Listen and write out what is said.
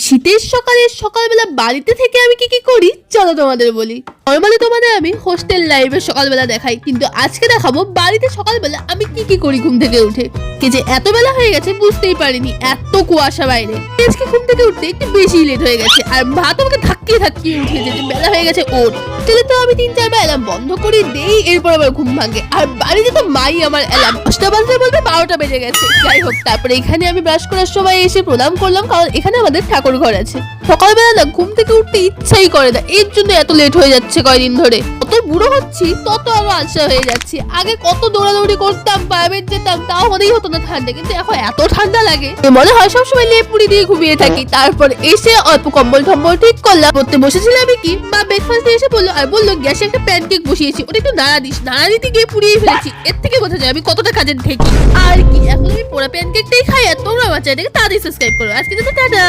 শীতের সকালবেলা বাড়িতে থেকে আমি কি করি চলো তোমাদের বলি। নর্মালি তোমাদের আমি হোস্টেল লাইফের সকালবেলা দেখাই, কিন্তু আজকে দেখাবো বাড়িতে সকালবেলা আমি কি করি ঘুম থেকে উঠে। কি যে এত বেলা হয়ে গেছে বুঝতেই পারিনি, এত কুয়াশা বাইরে। আজকে ঘুম থেকে উঠতে একটু বেশি লেট হয়ে গেছে, আর মা তো আমাকে ধাক্কিয়ে উঠেছে যে বেলা হয়ে গেছে ওঠ। তাহলে তো আমি 3-4 বার অ্যালার্ম বন্ধ করি দেই, এরপর আবার ঘুম ভাঙে। আর বাড়িতে তো মাই আমার অ্যালার্ম 10টা বাজতে বলবে 12টা বেজে গেছে। যাই হোক, তারপরে এখানে আমি ব্রাশ করার সময় এসে প্রণাম করলাম, কারণ এখানে আমাদের ঠাকুর ঘর আছে। সকালবেলা না ঘুম থেকে উঠতে ইচ্ছাই করে না, এর জন্য এত লেট হয়ে যাচ্ছে কয়দিন ধরে। যত বুড়ো হচ্ছি তত আরো আলসা হয়ে যাচ্ছি। আগে কত দৌড়াদৌড়ি করতাম, প্রাইভেট যেতাম, তাও মনেই হতো না ঠান্ডা, কিন্তু এখন এত ঠান্ডা লাগে মনে হয় সবসময় লেপ মুড়ি দিয়ে ঘুমিয়ে থাকি। তারপর এসে অল্প কম্বল টম্বল ঠিক করলাম, পড়তে বসেছিলাম আমি কি মা ব্রেকফাস্ট দিয়ে এসে বললো, আর বললো গ্যাসে একটা প্যানকেক বসিয়েছি, ওটা একটু নাড়া দিস। নাড়া দিতে গিয়ে পুড়িয়ে ফেলেছি। এর থেকে বোঝা যায় আমি কতটা কাজের ঠেকি। আর কি, এখন আমি পোড়া প্যানকেকটাই খাই। আর তোমরা আমার চ্যানেলটাকে তাড়াতাড়ি সাবস্ক্রাইব করো। আজকে তো টাটা।